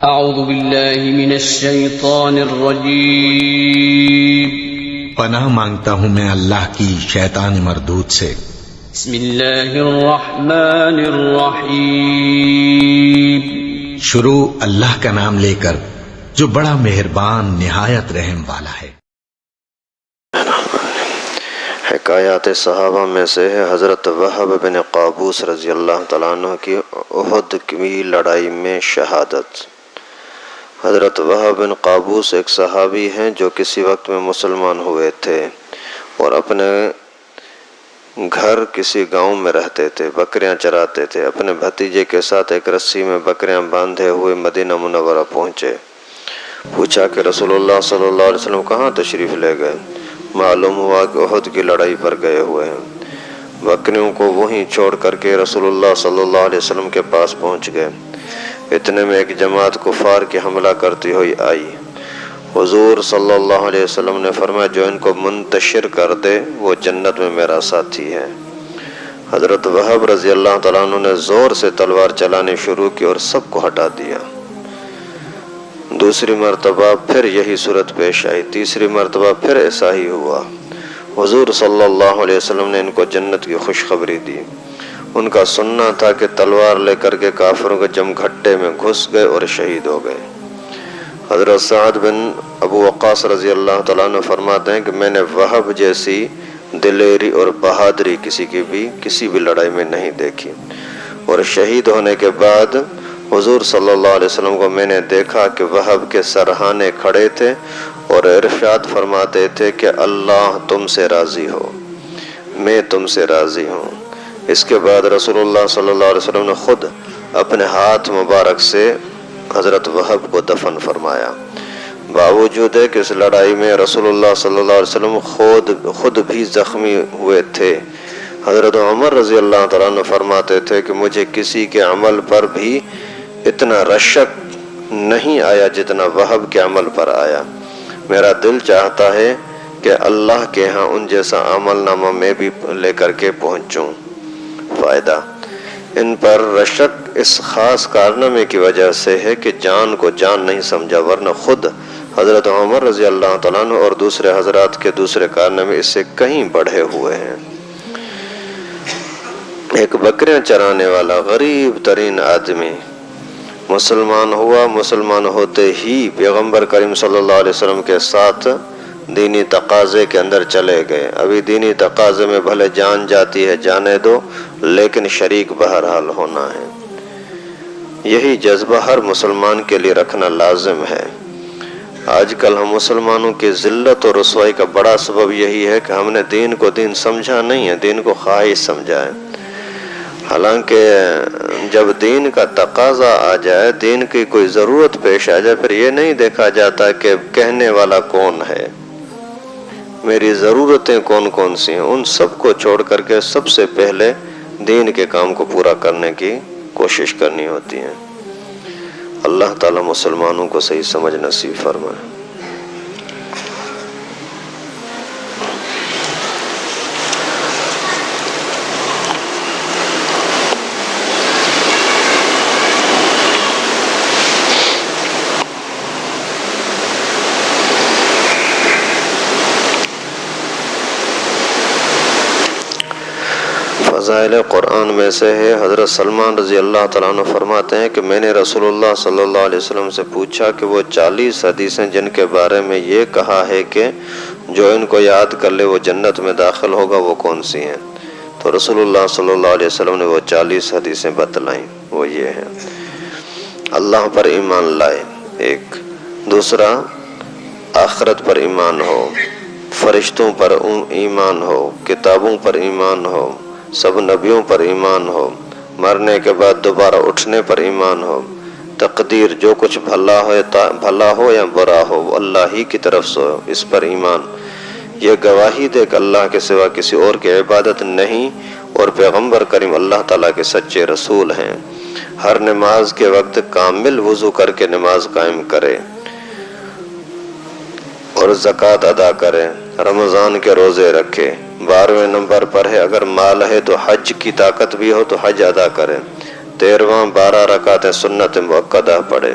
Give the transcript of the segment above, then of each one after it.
اعوذ باللہ من الشیطان الرجیم پناہ مانگتا ہوں میں اللہ کی شیطان مردود سے۔ بسم اللہ الرحمن الرحیم شروع اللہ کا نام لے کر جو بڑا مہربان نہایت رحم والا ہے۔ حکایات صحابہ میں سے ہے حضرت وہب بن قابوس رضی اللہ تعالیٰ عنہ کی احد کی لڑائی میں شہادت۔ حضرت وہب بن قابوس ایک صحابی ہیں جو کسی وقت میں مسلمان ہوئے تھے اور اپنے گھر کسی گاؤں میں رہتے تھے، بکریاں چراتے تھے۔ اپنے بھتیجے کے ساتھ ایک رسی میں بکریاں باندھے ہوئے مدینہ منورہ پہنچے۔ پوچھا کہ رسول اللہ صلی اللہ علیہ وسلم کہاں تشریف لے گئے؟ معلوم ہوا کہ احد کی لڑائی پر گئے ہوئے ہیں۔ بکریوں کو وہیں چھوڑ کر کے رسول اللہ صلی اللہ علیہ وسلم کے پاس پہنچ گئے۔ اتنے میں ایک جماعت کفار کی حملہ کرتی ہوئی آئی۔ حضور صلی اللہ علیہ وسلم نے فرمایا جو ان کو منتشر کر دے وہ جنت میں میرا ساتھی ہے۔ حضرت وہب رضی اللہ تعالیٰ عنہ نے زور سے تلوار چلانی شروع کی اور سب کو ہٹا دیا۔ دوسری مرتبہ پھر یہی صورت پیش آئی، تیسری مرتبہ پھر ایسا ہی ہوا۔ حضور صلی اللہ علیہ وسلم نے ان کو جنت کی خوشخبری دی۔ ان کا سننا تھا کہ تلوار لے کر کے کافروں کے جمگھٹے میں گھس گئے اور شہید ہو گئے۔ حضرت سعد بن ابو وقاص رضی اللہ تعالیٰ عنہ فرماتے ہیں کہ میں نے وہب جیسی دلیری اور بہادری کسی بھی لڑائی میں نہیں دیکھی، اور شہید ہونے کے بعد حضور صلی اللہ علیہ وسلم کو میں نے دیکھا کہ وہب کے سرہانے کھڑے تھے اور ارشاد فرماتے تھے کہ اللہ تم سے راضی ہو، میں تم سے راضی ہوں۔ اس کے بعد رسول اللہ صلی اللہ علیہ وسلم نے خود اپنے ہاتھ مبارک سے حضرت وہب کو دفن فرمایا۔ باوجود ہے کہ اس لڑائی میں رسول اللہ صلی اللہ علیہ وسلم خود بھی زخمی ہوئے تھے۔ حضرت عمر رضی اللہ تعالیٰ عنہ فرماتے تھے کہ مجھے کسی کے عمل پر بھی اتنا رشک نہیں آیا جتنا وہب کے عمل پر آیا۔ میرا دل چاہتا ہے کہ اللہ کے ہاں ان جیسا عمل نامہ میں بھی لے کر کے پہنچوں۔ فائدہ ان پر رشک اس خاص کارنامے کی وجہ سے ہے کہ جان کو جان نہیں سمجھا، ورنہ خود حضرت عمر رضی اللہ تعالیٰ عنہ اور دوسرے حضرات کے دوسرے کارنامے اس سے کہیں بڑھے ہوئے ہیں۔ ایک بکریاں چرانے والا غریب ترین آدمی مسلمان ہوا۔ مسلمان ہوتے ہی پیغمبر کریم صلی اللہ علیہ وسلم کے ساتھ دینی تقاضے کے اندر چلے گئے۔ ابھی دینی تقاضے میں بھلے جان جاتی ہے جانے دو، لیکن شریک بہرحال ہونا ہے۔ یہی جذبہ ہر مسلمان کے لیے رکھنا لازم ہے۔ آج کل ہم مسلمانوں کی ذلت اور رسوائی کا بڑا سبب یہی ہے کہ ہم نے دین کو دین سمجھا نہیں ہے، دین کو خواہش سمجھا ہے۔ حالانکہ جب دین کا تقاضا آ جائے، دین کی کوئی ضرورت پیش آ جائے، پھر یہ نہیں دیکھا جاتا کہ کہنے والا کون ہے، میری ضرورتیں کون کون سی ہیں۔ ان سب کو چھوڑ کر کے سب سے پہلے دین کے کام کو پورا کرنے کی کوشش کرنی ہوتی ہے۔ اللہ تعالی مسلمانوں کو صحیح سمجھ نصیب فرمائے۔ فضائل قرآن میں سے ہے حضرت سلمان رضی اللہ تعالیٰ عنہ فرماتے ہیں کہ میں نے رسول اللہ صلی اللہ علیہ وسلم سے پوچھا کہ وہ 40 حدیثیں جن کے بارے میں یہ کہا ہے کہ جو ان کو یاد کر لے وہ جنت میں داخل ہوگا، وہ کون سی ہیں؟ تو رسول اللہ صلی اللہ علیہ وسلم نے وہ 40 حدیثیں بتلائیں۔ وہ یہ ہیں: اللہ پر ایمان لائے، ایک; دوسرا آخرت پر ایمان ہو، فرشتوں پر ایمان ہو، کتابوں پر ایمان ہو، سب نبیوں پر ایمان ہو، مرنے کے بعد دوبارہ اٹھنے پر ایمان ہو، تقدیر جو کچھ بھلا ہو یا برا ہو وہ اللہ ہی کی طرف سے ہو، اس پر ایمان۔ یہ گواہی دے کہ اللہ کے سوا کسی اور کی عبادت نہیں اور پیغمبر کریم اللہ تعالیٰ کے سچے رسول ہیں۔ ہر نماز کے وقت کامل وضو کر کے نماز قائم کرے اور زکوٰۃ ادا کرے، رمضان کے روزے رکھے۔ 12ویں نمبر پر ہے اگر مال ہے تو حج کی طاقت بھی ہو تو حج ادا کرے۔ 13واں 12 رکعتیں سنت مؤکدہ پڑھے۔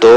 2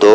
2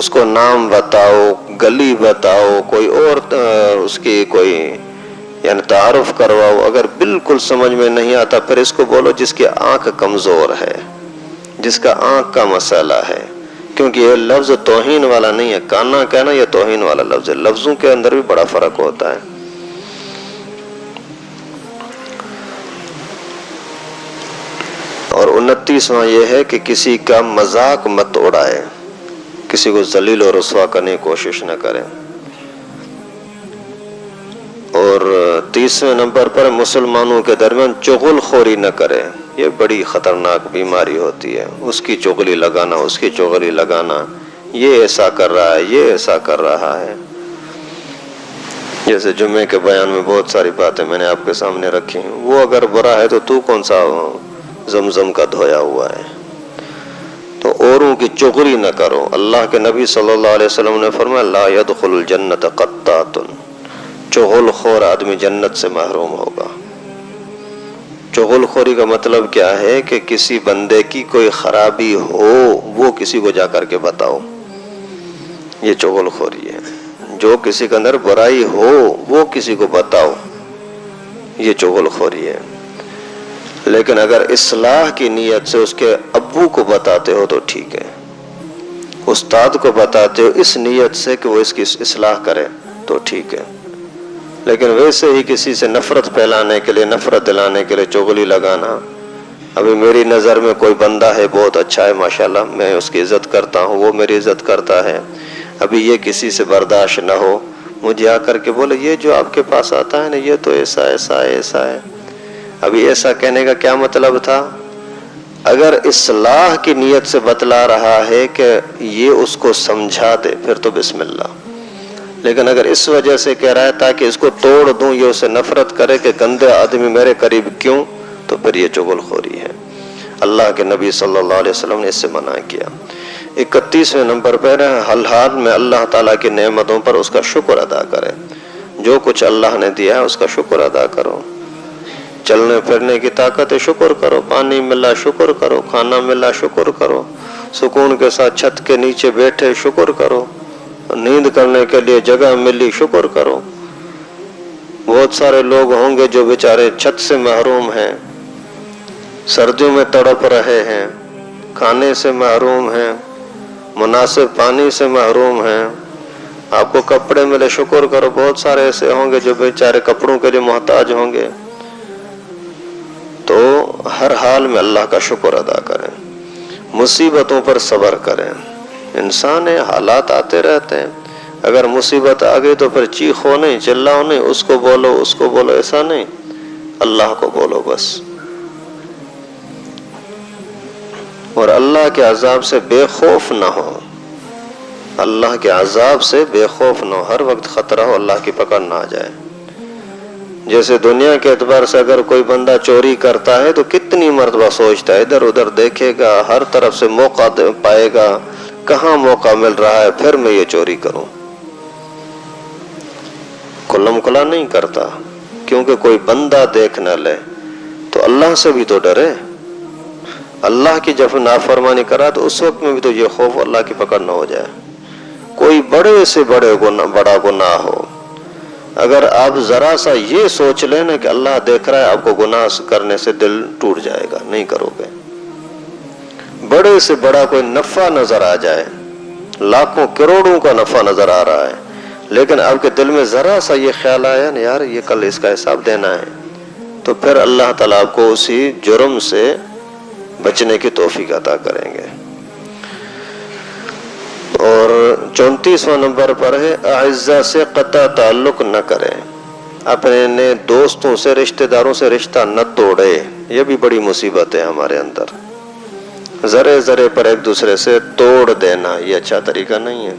اس کو نام بتاؤ، گلی بتاؤ، کوئی اور اس کی کوئی یعنی تعارف کرواؤ. اگر بالکل سمجھ میں نہیں آتا پھر اس کو بولو جس کی آنکھ کمزور ہے، جس کا آنکھ کا مسئلہ ہے، کیونکہ یہ لفظ توہین والا نہیں ہے. کانا کہنا یہ توہین والا لفظ ہے. لفظوں کے اندر بھی بڑا فرق ہوتا ہے. اور 29واں یہ ہے کہ کسی کا مذاق مت اڑائے، کسی کو ذلیل و رسوا کرنے کی کوشش نہ کرے. اور 30ویں نمبر پر مسلمانوں کے درمیان چغل خوری نہ کرے. یہ بڑی خطرناک بیماری ہوتی ہے. اس کی چغلی لگانا، اس کی چغلی لگانا، یہ ایسا کر رہا ہے، یہ ایسا کر رہا ہے. جیسے جمعے کے بیان میں بہت ساری باتیں میں نے آپ کے سامنے رکھی ہیں. وہ اگر برا ہے تو کون سا زمزم کا دھویا ہوا ہے. تو اوروں کی چغلی نہ کرو. اللہ کے نبی صلی اللہ علیہ وسلم نے فرمایا لا يدخل الجنت قطات. چغل خور آدمی جنت سے محروم ہوگا. چغل خوری کا مطلب کیا ہے کہ کسی بندے کی کوئی خرابی ہو وہ کسی کو جا کر کے بتاؤ، یہ چغل خوری ہے. جو کسی کے اندر برائی ہو وہ کسی کو بتاؤ، یہ چغل خوری ہے. لیکن اگر اصلاح کی نیت سے اس کے ابو کو بتاتے ہو تو ٹھیک ہے، استاد کو بتاتے ہو اس نیت سے کہ وہ اس کی اصلاح کرے تو ٹھیک ہے. لیکن ویسے ہی کسی سے نفرت پھیلانے کے لیے، نفرت دلانے کے لیے چغلی لگانا. ابھی میری نظر میں کوئی بندہ ہے بہت اچھا ہے ماشاءاللہ، میں اس کی عزت کرتا ہوں، وہ میری عزت کرتا ہے. ابھی یہ کسی سے برداشت نہ ہو مجھے آ کر کے بولے یہ جو آپ کے پاس آتا ہے نا یہ تو ایسا ایسا ہے ایسا ہے. ابھی ایسا کہنے کا کیا مطلب تھا؟ اگر اصلاح کی نیت سے بتلا رہا ہے کہ یہ اس کو سمجھا دے پھر تو بسم اللہ. لیکن اگر اس وجہ سے کہہ رہا ہے تاکہ اس کو توڑ دوں، یہ اسے نفرت کرے کہ گندے آدمی میرے قریب کیوں، تو پھر یہ چغل خوری ہے. اللہ کے نبی صلی اللہ علیہ وسلم نے اس سے منع کیا. 31ویں نمبر پر ہر حال میں اللہ تعالیٰ کی نعمتوں پر اس کا شکر ادا کرے. جو کچھ اللہ نے دیا ہے اس کا شکر ادا کرو. چلنے پھرنے کی طاقت ہے شکر کرو، پانی ملا شکر کرو، کھانا ملا شکر کرو، سکون کے ساتھ چھت کے نیچے بیٹھے شکر کرو، نیند کرنے کے لیے جگہ ملی شکر کرو. بہت سارے لوگ ہوں گے جو بیچارے چھت سے محروم ہیں، سردیوں میں تڑپ رہے ہیں، کھانے سے محروم ہیں، مناسب پانی سے محروم ہیں. آپ کو کپڑے ملے شکر کرو. بہت سارے ایسے ہوں گے جو بیچارے کپڑوں کے لیے محتاج ہوں گے. تو ہر حال میں اللہ کا شکر ادا کریں، مصیبتوں پر صبر کریں. انسان ہے، حالات آتے رہتے ہیں. اگر مصیبت آ گئی تو پھر چیخو نہیں، چلاؤ نہیں، اس کو بولو اس کو بولو، ایسا نہیں، اللہ کو بولو بس. اور اللہ کے عذاب سے بے خوف نہ ہو. اللہ کے عذاب سے بے خوف نہ ہو. ہر وقت خطرہ ہو اللہ کی پکڑ نہ آ جائے. جیسے دنیا کے اعتبار سے اگر کوئی بندہ چوری کرتا ہے تو کتنی مرتبہ سوچتا ہے، ادھر ادھر دیکھے گا، ہر طرف سے موقع پائے گا، کہاں موقع مل رہا ہے پھر میں یہ چوری کروں. کھلم کھلا نہیں کرتا کیونکہ کوئی بندہ دیکھ نہ لے. تو اللہ سے بھی تو ڈرے. اللہ کی جب نافرمانی کرا تو اس وقت میں بھی تو یہ خوف اللہ کی پکڑ نہ ہو جائے. کوئی بڑے سے بڑا گناہ ہو، اگر آپ ذرا سا یہ سوچ لیں نا کہ اللہ دیکھ رہا ہے، آپ کو گناہ کرنے سے دل ٹوٹ جائے گا، نہیں کرو گے. بڑے سے بڑا کوئی نفع نظر آ جائے، لاکھوں کروڑوں کا نفع نظر آ رہا ہے، لیکن آپ کے دل میں ذرا سا یہ خیال آیا نا یار یہ کل اس کا حساب دینا ہے، تو پھر اللہ تعالیٰ آپ کو اسی جرم سے بچنے کی توفیق عطا کریں گے. اور 34واں نمبر پر ہے اعزہ سے قطع تعلق نہ کرے. اپنے دوستوں سے، رشتہ داروں سے رشتہ نہ توڑے. یہ بھی بڑی مصیبت ہے ہمارے اندر. ذرے ذرے پر ایک دوسرے سے توڑ دینا یہ اچھا طریقہ نہیں ہے.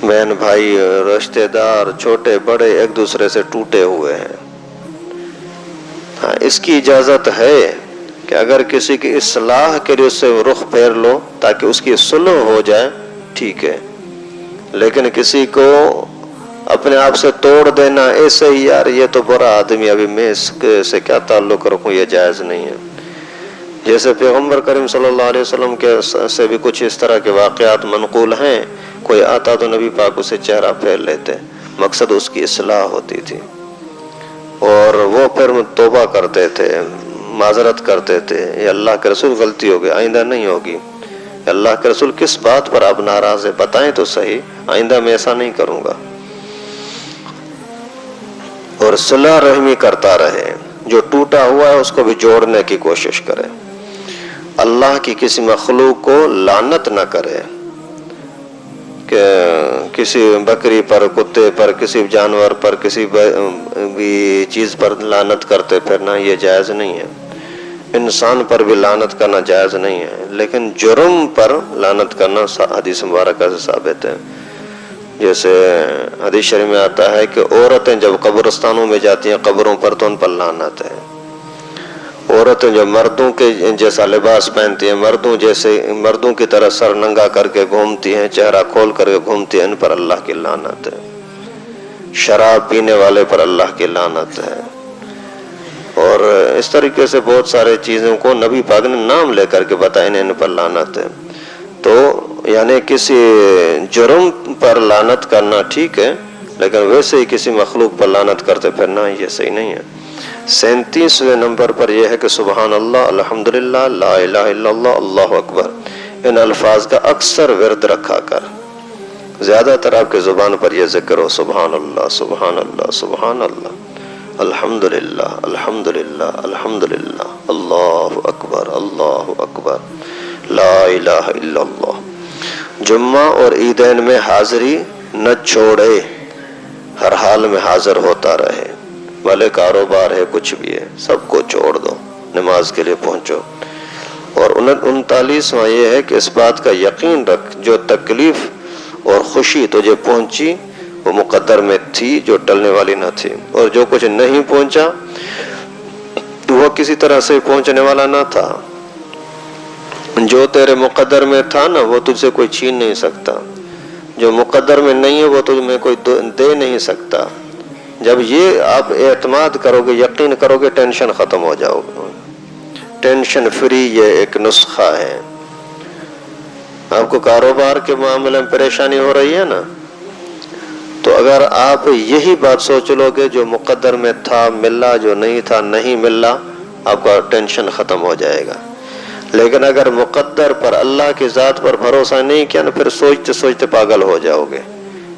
بہن بھائی، رشتہ دار، چھوٹے بڑے ایک دوسرے سے ٹوٹے ہوئے ہیں. ہاں، اس کی اجازت ہے کہ اگر کسی کی اصلاح کے لیے اس سے رخ پھیر لو تاکہ اس کی صلح ہو جائے، ٹھیک ہے. لیکن کسی کو اپنے آپ سے توڑ دینا ایسے ہی یار یہ تو برا آدمی، ابھی میں اس سے کیا تعلق رکھوں، یہ جائز نہیں ہے. جیسے پیغمبر کریم صلی اللہ علیہ وسلم کے سے بھی کچھ اس طرح کے واقعات منقول ہیں، کوئی آتا تو نبی پاک اسے چہرہ پھیر لیتے، مقصد اس کی اصلاح ہوتی تھی، اور وہ پھر توبہ کرتے تھے، معذرت کرتے تھے، یہ اللہ کے رسول غلطی ہو گئی، آئندہ نہیں ہوگی، اللہ کے رسول کس بات پر آپ ناراض ہیں بتائیں تو صحیح، آئندہ میں ایسا نہیں کروں گا، اور صلح رحمی کرتا رہے، جو ٹوٹا ہوا ہے اس کو بھی جوڑنے کی کوشش کرے، اللہ کی کسی مخلوق کو لعنت نہ کرے، کہ کسی بکری پر، کتے پر، کسی جانور پر، کسی بھی چیز پر لعنت کرتے پھرنا یہ جائز نہیں ہے، انسان پر بھی لعنت کرنا جائز نہیں ہے، لیکن جرم پر لعنت کرنا حدیث مبارکہ سے ثابت ہے، جیسے حدیث شریف میں آتا ہے کہ عورتیں جب قبرستانوں میں جاتی ہیں قبروں پر تو ان پر لعنت ہے، عورتیں جو مردوں کے جیسا لباس پہنتی ہیں، مردوں کی طرح سر ننگا کر کے گھومتی ہیں، چہرہ کھول کر کے گھومتی ہیں، ان پر اللہ کی لعنت ہے، شراب پینے والے پر اللہ کی لعنت ہے، اور اس طریقے سے بہت سارے چیزوں کو نبی پاک نے نام لے کر کے بتایا ان پر لعنت ہے، تو یعنی کسی جرم پر لعنت کرنا ٹھیک ہے، لیکن ویسے ہی کسی مخلوق پر لعنت کرتے پھرنا یہ صحیح نہیں ہے۔ 37ویں نمبر پر یہ ہے کہ سبحان اللہ، الحمدللہ، لا الہ الا اللہ، اللہ اکبر، ان الفاظ کا اکثر ورد رکھا کر، زیادہ تر آپ کے زبان پر یہ ذکر ہو، سبحان اللہ، سبحان اللہ، سبحان اللہ، الحمدللہ، الحمدللہ، الحمدللہ، اللہ اکبر، اللہ اکبر، لا الہ الا اللہ۔ جمعہ اور عیدین میں حاضری نہ چھوڑے، ہر حال میں حاضر ہوتا رہے، بھلے کاروبار ہے کچھ بھی ہے، سب کو چھوڑ دو، نماز کے لیے پہنچو۔ اور 39واں یہ ہے کہ اس بات کا یقین رکھ جو تکلیف اور خوشی تجھے پہنچی وہ مقدر میں تھی، جو ٹلنے والی نہ تھی، اور جو کچھ نہیں پہنچا وہ کسی طرح سے پہنچنے والا نہ تھا، جو تیرے مقدر میں تھا نا وہ تجھ سے کوئی چھین نہیں سکتا، جو مقدر میں نہیں ہے وہ تجھ میں کوئی دے نہیں سکتا۔ جب یہ آپ اعتماد کرو گے، یقین کرو گے، ٹینشن ختم ہو جاؤ گے، ٹینشن فری یہ ایک نسخہ ہے۔ آپ کو کاروبار کے معاملے میں پریشانی ہو رہی ہے نا، تو اگر آپ یہی بات سوچ لو گے جو مقدر میں تھا ملا، جو نہیں تھا نہیں ملا، آپ کا ٹینشن ختم ہو جائے گا۔ لیکن اگر مقدر پر، اللہ کی ذات پر بھروسہ نہیں کیا نا، پھر سوچتے سوچتے پاگل ہو جاؤ گے،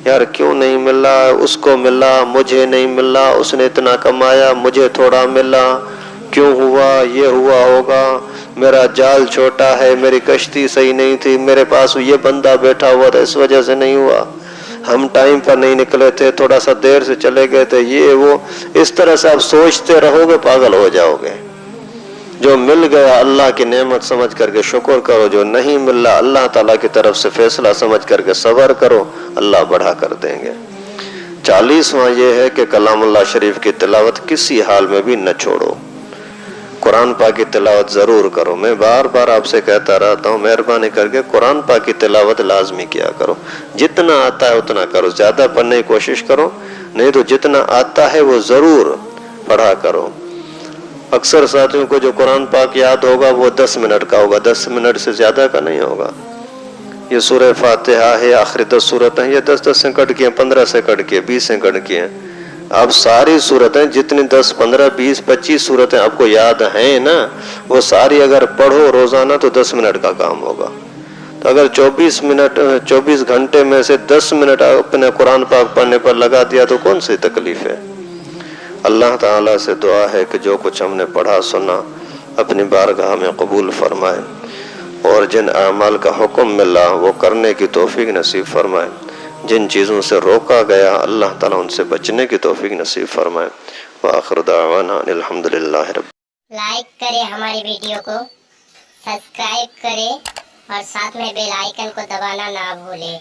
یار کیوں نہیں ملا، اس کو ملا مجھے نہیں ملا، اس نے اتنا کمایا مجھے تھوڑا ملا، کیوں ہوا، یہ ہوا ہوگا، میرا جال چھوٹا ہے، میری کشتی صحیح نہیں تھی، میرے پاس یہ بندہ بیٹھا ہوا تھا اس وجہ سے نہیں ہوا، ہم ٹائم پر نہیں نکلے تھے، تھوڑا سا دیر سے چلے گئے تھے، یہ وہ، اس طرح سے آپ سوچتے رہو گے پاگل ہو جاؤ گے۔ جو مل گیا اللہ کی نعمت سمجھ کر کے شکر کرو، جو نہیں ملا اللہ تعالیٰ کی طرف سے فیصلہ سمجھ کر کے صبر کرو، اللہ بڑھا کر دیں گے۔ 40واں یہ ہے کہ کلام اللہ شریف کی تلاوت کسی حال میں بھی نہ چھوڑو، قرآن پاک کی تلاوت ضرور کرو۔ میں بار بار آپ سے کہتا رہتا ہوں، مہربانی کر کے قرآن پاک کی تلاوت لازمی کیا کرو، جتنا آتا ہے اتنا کرو، زیادہ پڑھنے کی کوشش کرو، نہیں تو جتنا آتا ہے وہ ضرور پڑھا کرو۔ اکثر ساتھیوں کو جو قرآن پاک یاد ہوگا وہ 10 منٹ کا ہوگا، 10 منٹ سے زیادہ کا نہیں ہوگا۔ یہ سورہ فاتحہ ہے، آخری 10 سورتیں، یہ 10-10 سیکنڈ کی ہیں، 15 سیکنڈ کی ہیں، 20 سیکنڈ کی ہیں۔ اب ساری سورتیں جتنی 10 15 20 25 سورتیں آپ کو یاد ہیں نا، وہ ساری اگر پڑھو روزانہ تو 10 منٹ کا کام ہوگا۔ تو اگر 24 گھنٹے میں سے 10 منٹ اپنے قرآن پاک پڑھنے پر لگا دیا تو کون سی تکلیف ہے۔ اللہ تعالیٰ سے دعا ہے کہ جو کچھ ہم نے پڑھا سنا اپنی بارگاہ میں قبول فرمائے، اور جن اعمال کا حکم ملا وہ کرنے کی توفیق نصیب فرمائے، جن چیزوں سے روکا گیا اللہ تعالیٰ ان سے بچنے کی توفیق نصیب فرمائے۔ وآخر دعوانا الحمدللہ رب۔ لائک کریں ہماری ویڈیو کو، سبسکرائب کریں اور ساتھ میں بیل آئیکن کو دبانا نہ بھولیں۔